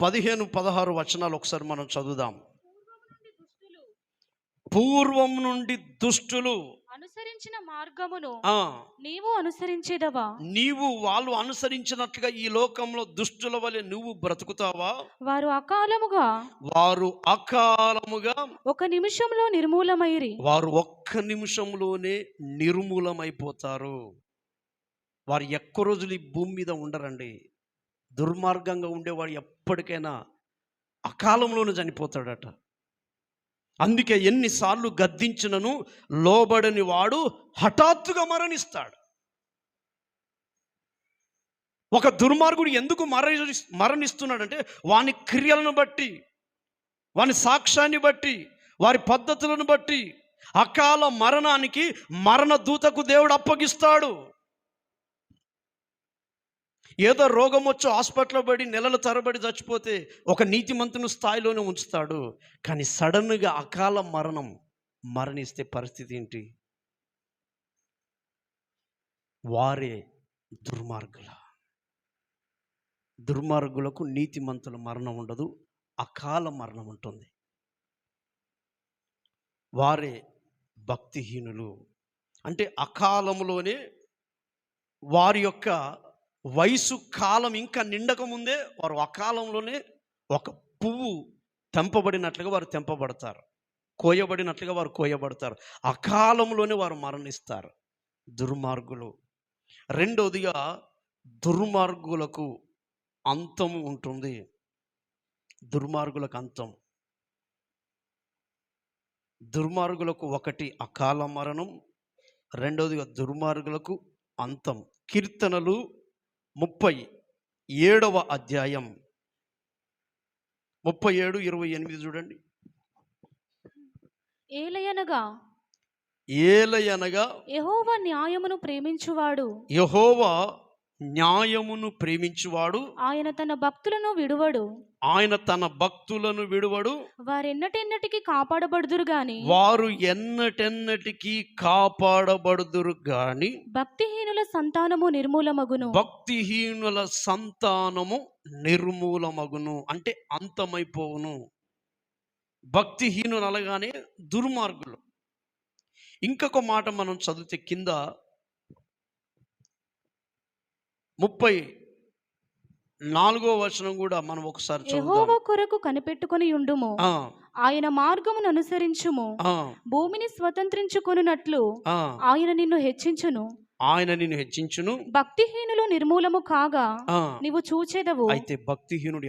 15-16 వచనాలు ఒకసారి మనం చదువుదాం. పూర్వం నుండి దుష్టులు అనుసరించిన మార్గమును ఆ నీవు అనుసరించేదవా? నీవు వాళ్ళు అనుసరించినట్లుగా ఈ లోకంలో దుష్టుల వలె నువ్వు బ్రతుకుతావా? వారు అకాలముగా ఒక నిమిషంలో నిర్మూలమైరి. వారు ఒక్క నిమిషంలోనే నిర్మూలమైపోతారు. వారు ఎక్కువ రోజులు ఈ భూమి మీద ఉండరండి. దుర్మార్గంగా ఉండేవాడు ఎప్పటికైనా అకాలంలోనే చనిపోతాడట. అందుకే ఎన్నిసార్లు గద్దించినను లోబడని వాడు హఠాత్తుగా మరణిస్తాడు. ఒక దుర్మార్గుడు ఎందుకు మరణిస్తున్నాడంటే వాని క్రియలను బట్టి, వాని సాక్ష్యాన్ని బట్టి, వారి పద్ధతులను బట్టి అకాల మరణానికి మరణ దూతకు దేవుడు అప్పగిస్తాడు. ఏదో రోగం వచ్చి హాస్పిటల్లో పడి నెలల తరబడి చచ్చిపోతే ఒక నీతిమంతుని స్థాయిలోనే ఉంచుతాడు. కానీ సడన్గా అకాల మరణిస్తే పరిస్థితి ఏంటి? వారే దుర్మార్గులకు నీతిమంతుల మరణం ఉండదు, అకాల మరణం ఉంటుంది. వారే భక్తిహీనులు. అంటే అకాలంలోనే వారి యొక్క వయసు కాలం ఇంకా నిండక ముందే వారు అకాలంలోనే ఒక పువ్వు తెంపబడినట్లుగా వారు తెంపబడతారు, కోయబడినట్లుగా వారు కోయబడతారు. అకాలంలోనే వారు మరణిస్తారు దుర్మార్గులు. రెండోదిగా దుర్మార్గులకు అంతము ఉంటుంది. దుర్మార్గులకు ఒకటి అకాల మరణం, రెండోదిగా దుర్మార్గులకు అంతం. కీర్తనలు 37వ అధ్యాయం 37-28 చూడండి. ఏలయనగా యెహోవా న్యాయమును ప్రేమించువాడు ఆయన తన భక్తులను విడువడు. వారు ఎన్నటెన్నటికి కాపాడబడుదురు గాని భక్తిహీనుల సంతానము నిర్మూలమగును. అంటే అంతమైపోవును. భక్తిహీనులు అనగానే దుర్మార్గులు. ఇంకొక మాట మనం చదివితే కింద 34వ వచనం కూడా మనం ఒకసారి చదువుదాం. యెహోవా కొరకు కనిపెట్టుకొని ఉండుము, ఆయన మార్గమును అనుసరించుము. భూమిని స్వతంత్రించుకొనున్నట్లు ఆయన నిన్ను హెచ్చించును. భక్తిహీనులు నిర్మూలము కాగా నీవు చూచెదవు. అయితే భక్తిహీనుడు